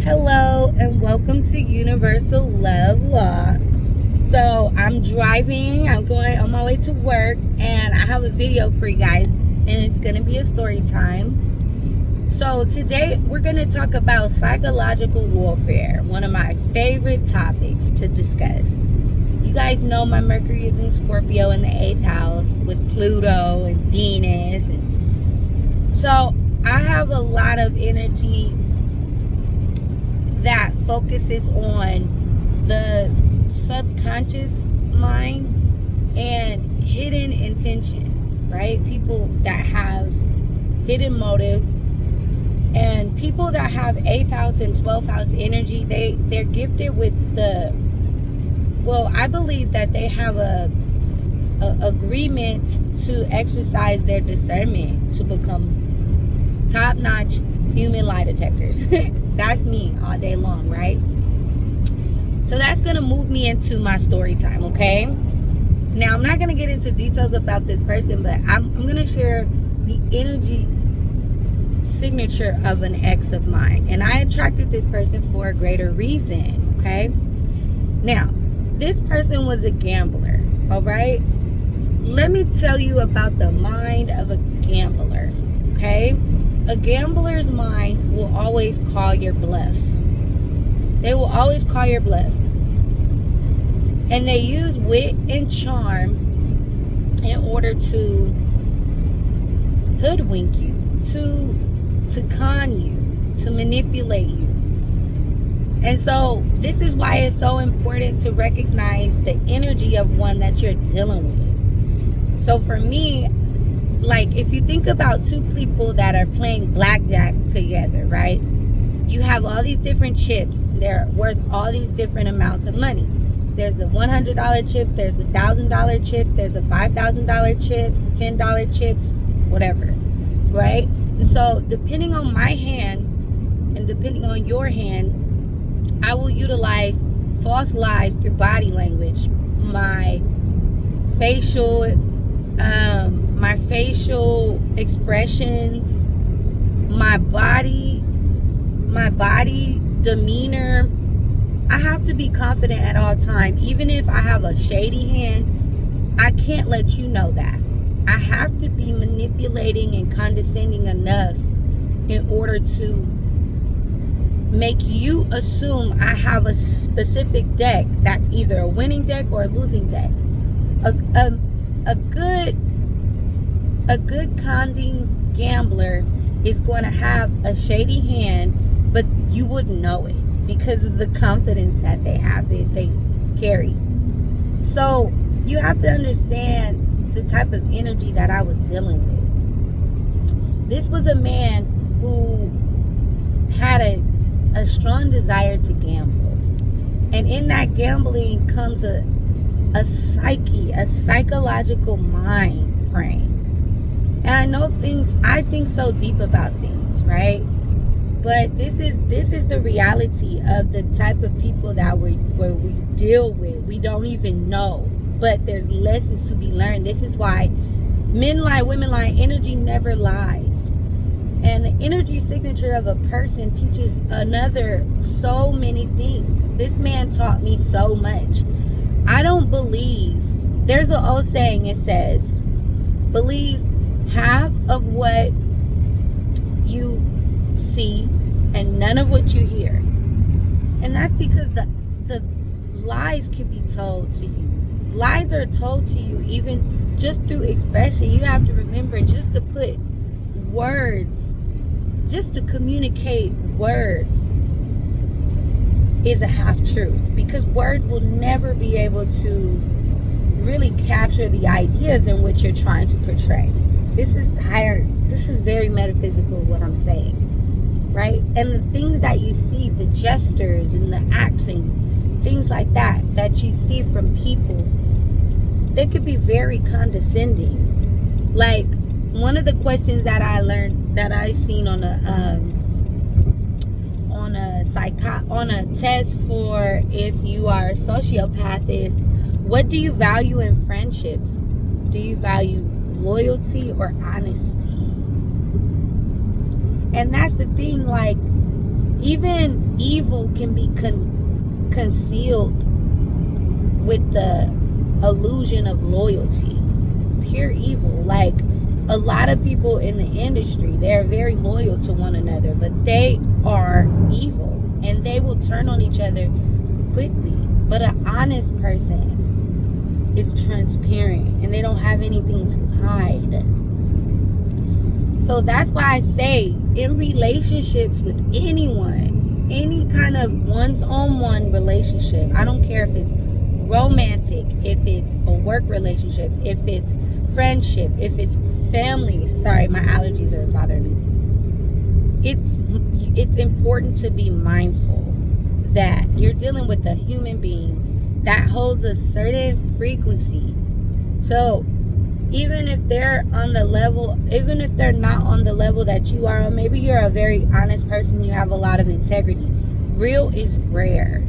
Hello and welcome to Universal Love Law. So I'm driving, I'm going on my way to work, and I have a video for you guys, and it's going to be a story time. So today we're going to talk about psychological warfare, one of my favorite topics to discuss. You guys know my Mercury is in Scorpio in the 8th house with Pluto and Venus. So I have a lot of energy that focuses on the subconscious mind and hidden intentions, right? People that have hidden motives, and people that have 8th house and 12th house energy, they're gifted with I believe that they have a agreement to exercise their discernment to become top-notch human lie detectors. That's me all day long, right? So that's going to move me into my story time, okay? Now, I'm not going to get into details about this person, but I'm going to share the energy signature of an ex of mine. And I attracted this person for a greater reason, okay? Now, this person was a gambler, all right? Let me tell you about the mind of a gambler, okay? A gambler's mind will always call your bluff. They will always call your bluff. And they use wit and charm in order to hoodwink you, to con you, to manipulate you. And so this is why it's so important to recognize the energy of one that you're dealing with. So for me, like, if you think about two people that are playing blackjack together, right? You have all these different chips. They're worth all these different amounts of money. There's the $100 chips, there's the $1,000 chips, there's the $5,000 chips, $10 chips, whatever, right? And so depending on my hand and depending on your hand, I will utilize false lies through body language, my facial expressions, my body demeanor. I have to be confident at all times. Even if I have a shady hand, I can't let you know that. I have to be manipulating and condescending enough in order to make you assume I have a specific deck that's either a winning deck or a losing deck. A good conning gambler is going to have a shady hand, but you wouldn't know it because of the confidence that they have, that they carry. So you have to understand the type of energy that I was dealing with. This was a man who had a strong desire to gamble. And in that gambling comes a psyche, a psychological mind frame. And I think so deep about things, right? But this is the reality of the type of people that we deal with. We don't even know, but there's lessons to be learned. This is why men lie, women lie. Energy never lies. And the energy signature of a person teaches another so many things. This man taught me so much. I don't believe, there's an old saying, it says, believe half of what you see and none of what you hear. And that's because the lies can be told to you. Lies are told to you even just through expression. You have to remember, just to put words, just to communicate words is a half truth, because words will never be able to really capture the ideas in which you're trying to portray. This is very metaphysical, what I'm saying, right? And the things that you see, the gestures and the acts and things like that you see from people, they could be very condescending. Like, one of the questions that I learned, that I seen on a test for if you are a sociopath, is, what do you value in friendships? Do you value loyalty or honesty? And that's the thing, like, even evil can be concealed with the illusion of loyalty. Pure evil. Like, a lot of people in the industry, they're very loyal to one another, but they are evil and they will turn on each other quickly. But an honest person is transparent and they don't have anything to hide. So that's why I say, in relationships with anyone, any kind of one-on-one relationship, I don't care if it's romantic, if it's a work relationship, if it's friendship, if it's family. Sorry, my allergies are bothering me. It's important to be mindful that you're dealing with a human being that holds a certain frequency. So even if they're on the level, even if they're not on the level that you are on, maybe you're a very honest person, you have a lot of integrity. Real is rare.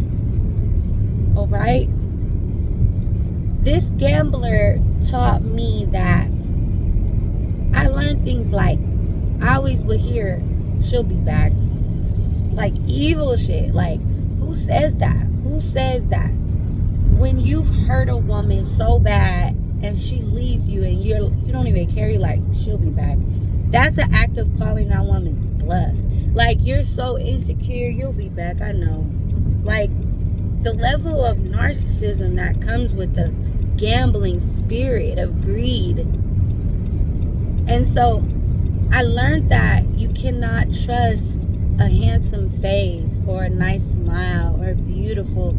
All right? This gambler taught me that I learned things like, I always would hear, she'll be back. Like, evil shit. Like, who says that? Who says that? When you've hurt a woman so bad and she leaves you and you don't even care, like, she'll be back. That's an act of calling that woman's bluff. Like, you're so insecure, you'll be back, I know. Like, the level of narcissism that comes with the gambling spirit of greed. And so I learned that you cannot trust a handsome face or a nice smile or a beautiful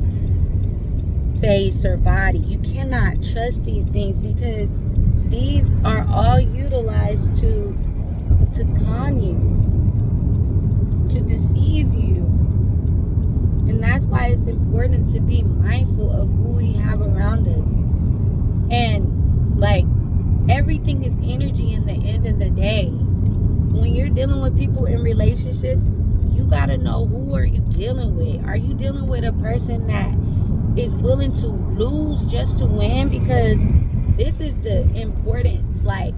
face or body. You cannot trust these things because these are all utilized to con you, to deceive you. And that's why it's important to be mindful of who we have around us. And like, everything is energy in the end of the day. When you're dealing with people in relationships, you gotta know, who are you dealing with? Are you dealing with a person that is willing to lose just to win? Because this is the importance. Like,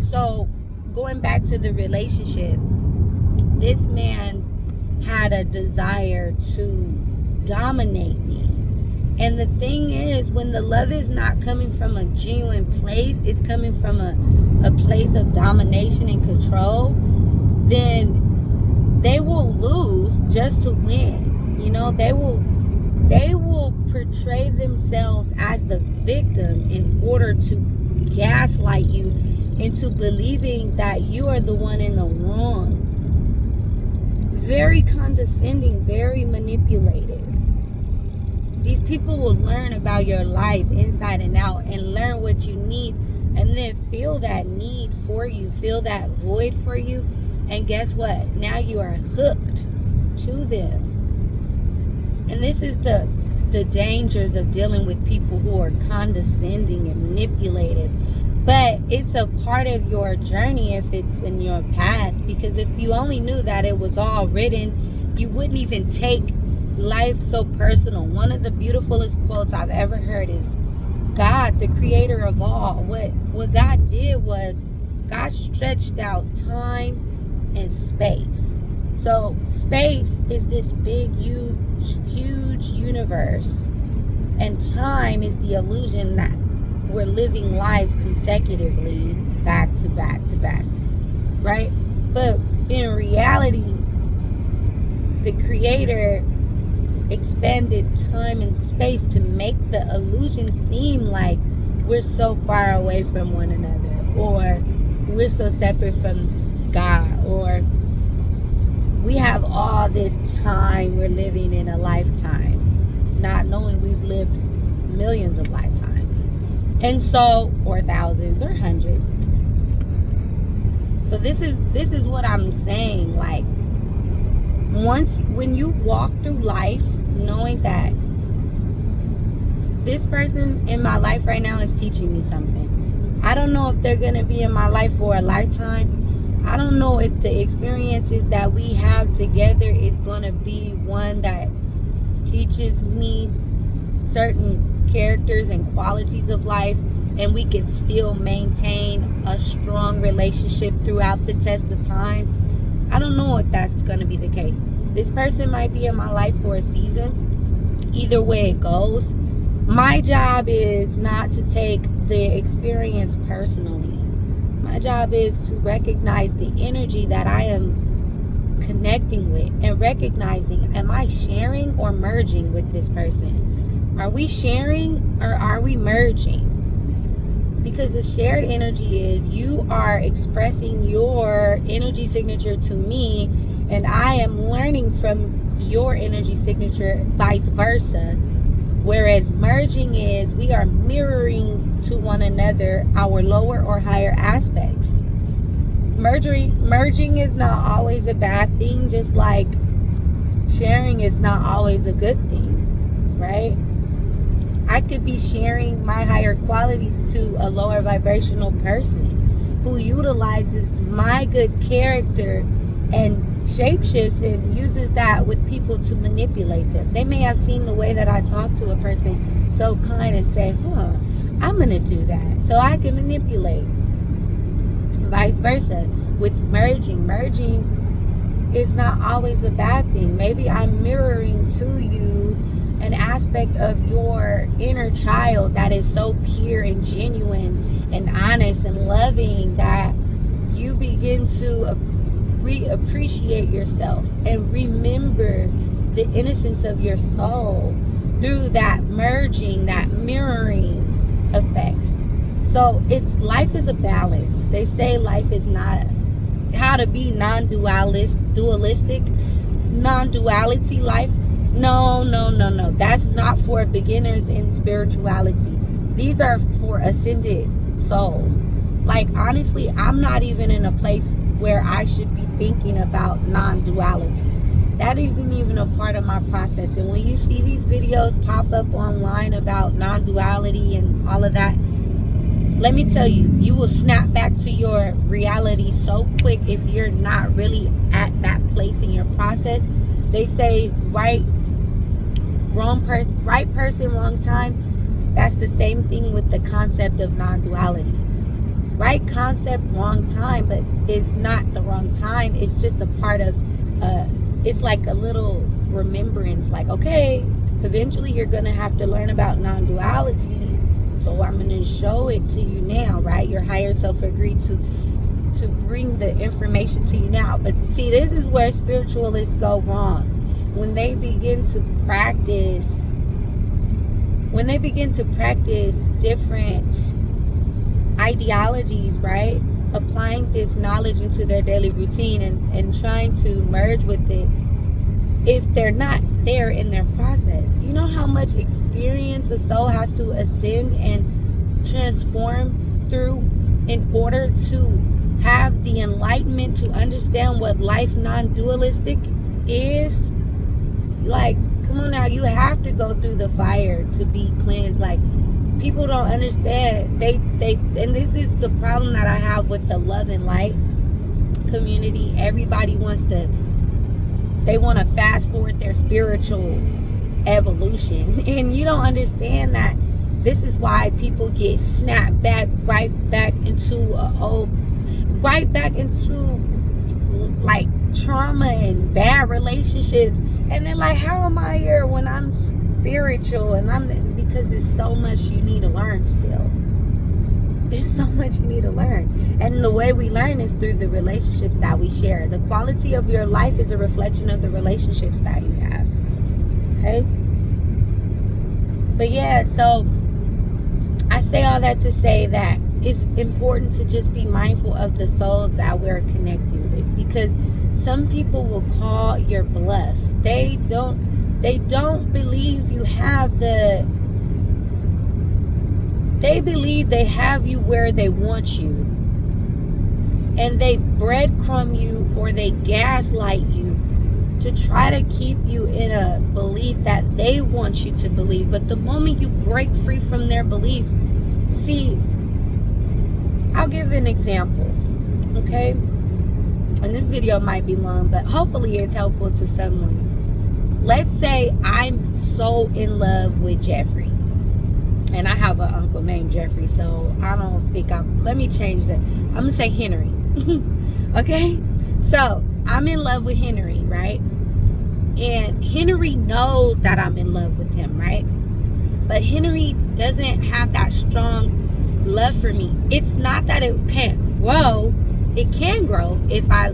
so going back to the relationship, this man had a desire to dominate me. And the thing is, when the love is not coming from a genuine place, it's coming from a place of domination and control, then they will lose just to win. You know, they will portray themselves as the victim in order to gaslight you into believing that you are the one in the wrong. Very condescending, very manipulative. These people will learn about your life inside and out and learn what you need, and then feel that need for you, feel that void for you. And guess what? Now you are hooked to them. And this is the dangers of dealing with people who are condescending and manipulative. But it's a part of your journey if it's in your past. Because if you only knew that it was all written, you wouldn't even take life so personal. One of the beautifulest quotes I've ever heard is, God, the creator of all, what God did was, God stretched out time and space. So space is this big, huge universe, and time is the illusion that we're living lives consecutively, back to back to back, right? But in reality, the creator expanded time and space to make the illusion seem like we're so far away from one another, or we're so separate from God, or we have all this time we're living in a lifetime, not knowing we've lived millions of lifetimes. And so, or thousands or hundreds. So this is what I'm saying. Like, when you walk through life knowing that this person in my life right now is teaching me something. I don't know if they're going to be in my life for a lifetime. I don't know if the experiences that we have together is going to be one that teaches me certain characters and qualities of life, and we can still maintain a strong relationship throughout the test of time. I don't know if that's going to be the case. This person might be in my life for a season. Either way it goes, my job is not to take the experience personally. My job is to recognize the energy that I am connecting with and recognizing, am I sharing or merging with this person? Are we sharing or are we merging? Because the shared energy is you are expressing your energy signature to me, and I am learning from your energy signature, vice versa. Whereas merging is we are mirroring to one another our lower or higher aspects. Merging is not always a bad thing, just like sharing is not always a good thing, right? I could be sharing my higher qualities to a lower vibrational person who utilizes my good character and shapeshifts and uses that with people to manipulate them. They may have seen the way that I talk to a person so kind and say, I'm going to do that so I can manipulate. Vice versa with merging. Merging is not always a bad thing. Maybe I'm mirroring to you an aspect of your inner child that is so pure and genuine and honest and loving that you begin to reappreciate yourself and remember the innocence of your soul through that merging, that mirroring effect. So life is a balance. They say life is not how to be dualistic, non-duality life. No. That's not for beginners in spirituality. These are for ascended souls. Like, honestly, I'm not even in a place where I should be thinking about non-duality. That isn't even a part of my process. And when you see these videos pop up online about non-duality and all of that, let me tell you, you will snap back to your reality so quick if you're not really at that place in your process. They say right person, wrong time. That's the same thing with the concept of non-duality. Right concept, wrong time, but it's not the wrong time. It's just a part of, it's like a little remembrance. Like, okay, eventually you're going to have to learn about non-duality. So I'm going to show it to you now, right? Your higher self agreed to bring the information to you now. But see, this is where spiritualists go wrong. When they begin to practice different ideologies, right? Applying this knowledge into their daily routine and trying to merge with it, if they're not there in their process. You know how much experience a soul has to ascend and transform through in order to have the enlightenment to understand what life non-dualistic is? Like, come on now, you have to go through the fire to be cleansed. Like, people don't understand. And this is the problem that I have with the love and light community. Everybody wants to fast forward their spiritual evolution, and you don't understand that this is why people get snapped right back into like trauma and bad relationships, and they're like, how am I here when I'm spiritual? And because it's so much you need to learn still. There's so much you need to learn. And the way we learn is through the relationships that we share. The quality of your life is a reflection of the relationships that you have. Okay? But yeah, so I say all that to say that it's important to just be mindful of the souls that we're connecting with. Because some people will call your bluff. They don't believe you have They believe they have you where they want you. And they breadcrumb you or they gaslight you to try to keep you in a belief that they want you to believe. But the moment you break free from their belief, see, I'll give an example, okay? And this video might be long, but hopefully it's helpful to someone. Let's say I'm so in love with Jeffrey. And I have an uncle named Jeffrey, so I don't think let me change that. I'm going to say Henry. Okay? So, I'm in love with Henry, right? And Henry knows that I'm in love with him, right? But Henry doesn't have that strong love for me. It's not that it can't grow. It can grow if I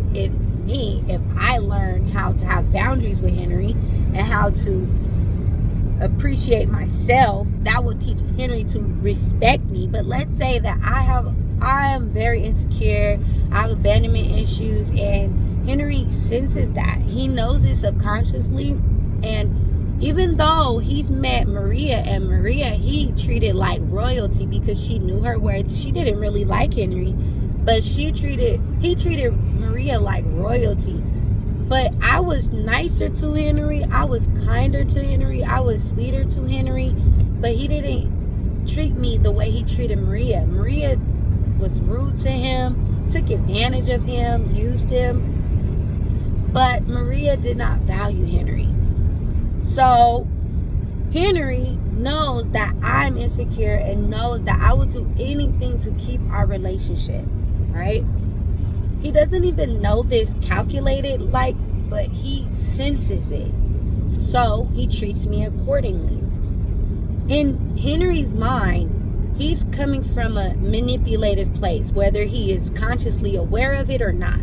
learn how to have boundaries with Henry and how to appreciate myself. That will teach Henry to respect me. But let's say that I am very insecure, I have abandonment issues, and Henry senses that. He knows it subconsciously. And even though he's met Maria, and Maria he treated like royalty because she knew her worth. She didn't really like Henry, but he treated Maria like royalty. But I was nicer to Henry, I was kinder to Henry, I was sweeter to Henry, but he didn't treat me the way he treated Maria. Maria was rude to him, took advantage of him, used him. But Maria did not value Henry. So Henry knows that I'm insecure and knows that I will do anything to keep our relationship, right? He doesn't even know this calculated, but he senses it. So he treats me accordingly. In Henry's mind, he's coming from a manipulative place, whether he is consciously aware of it or not.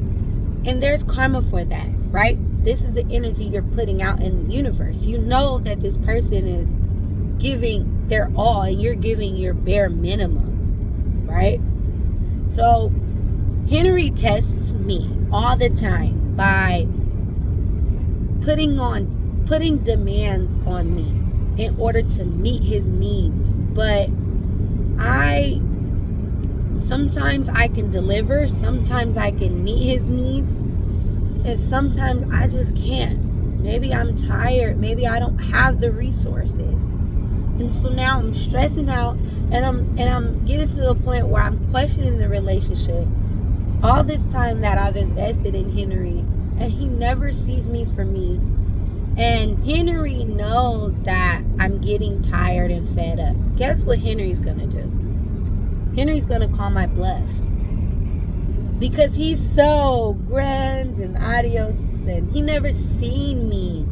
And there's karma for that, right? This is the energy you're putting out in the universe. You know that this person is giving their all and you're giving your bare minimum, right? So Henry tests me all the time by putting demands on me in order to meet his needs. But sometimes I can deliver, sometimes I can meet his needs, and sometimes I just can't. Maybe I'm tired, maybe I don't have the resources. And so now I'm stressing out, and I'm getting to the point where I'm questioning the relationship. All this time that I've invested in Henry, and he never sees me for me. And Henry knows that I'm getting tired and fed up. Guess what Henry's gonna do? Henry's gonna call my bluff. Because he's so grand and adios, and he never seen me.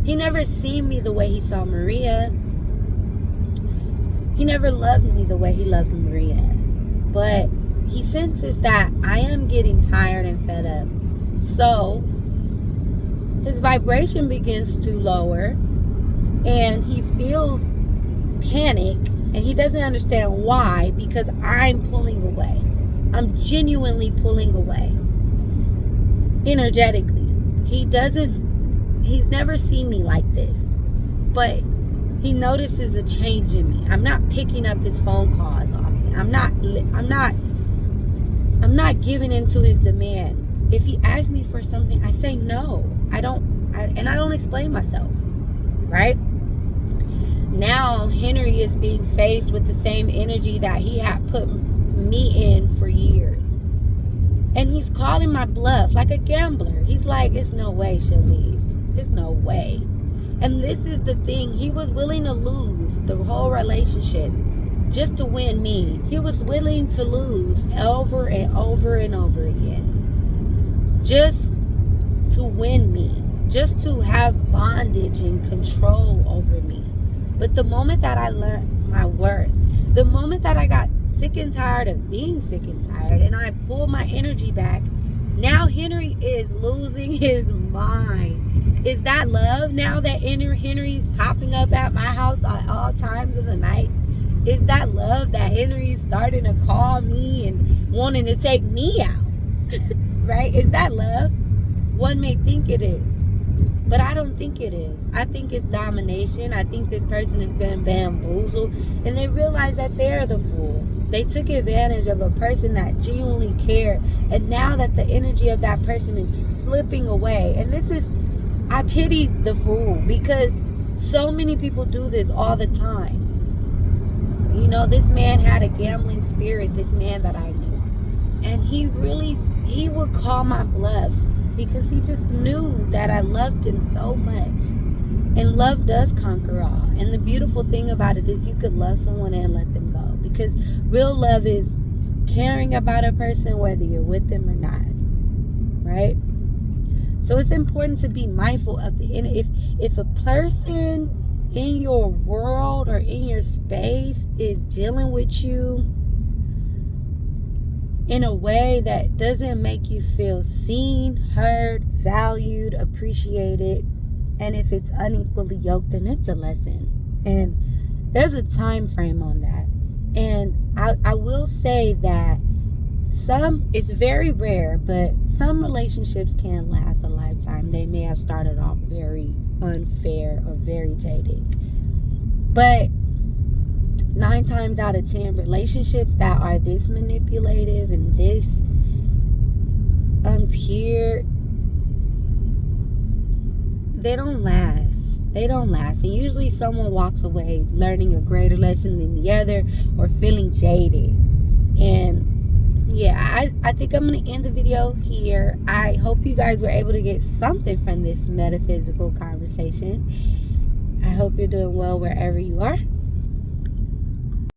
He never seen me the way he saw Maria. He never loved me the way he loved Maria. But he senses that I am getting tired and fed up. So his vibration begins to lower, and he feels panic, and he doesn't understand why, because I'm pulling away. I'm genuinely pulling away energetically. He's never seen me like this, but he notices a change in me. I'm not picking up his phone calls often. I'm not giving into his demand. If he asks me for something, I say no. I don't explain myself, right? Now Henry is being faced with the same energy that he had put me in for years. And he's calling my bluff like a gambler. He's like, it's no way she'll leave. It's no way. And this is the thing. He was willing to lose the whole relationship just to win me. He was willing to lose over and over and over again. Just to win me. Just to have bondage and control over me. But the moment that I learned my worth, the moment that I got sick and tired of being sick and tired, and I pulled my energy back, now Henry is losing his mind. Is that love now that Henry's popping up at my house at all times of the night? Is that love that Henry's starting to call me and wanting to take me out? Right? Is that love? One may think it is, but I don't think it is. I think it's domination. I think this person has been bamboozled, and they realize that they're the fool. They took advantage of a person that genuinely cared, and now that the energy of that person is slipping away, and I pity the fool, because so many people do this all the time. You know, this man had a gambling spirit, this man that I knew, and he would call my bluff because he just knew that I loved him so much. And love does conquer all. And the beautiful thing about it is you could love someone and let them go, because real love is caring about a person whether you're with them or not, right? So it's important to be mindful of the inner. If a person in your world or in your space is dealing with you in a way that doesn't make you feel seen, heard, valued, appreciated, and if it's unequally yoked, then it's a lesson. And there's a time frame on that. And I will say that it's very rare, but some relationships can last a lifetime. They may have started off very unfair or very jaded. But 9 times out of 10, relationships that are this manipulative and this unpure, they don't last. They don't last. And usually someone walks away learning a greater lesson than the other or feeling jaded. And yeah, I think I'm going to end the video here. I hope you guys were able to get something from this metaphysical conversation. I hope you're doing well wherever you are.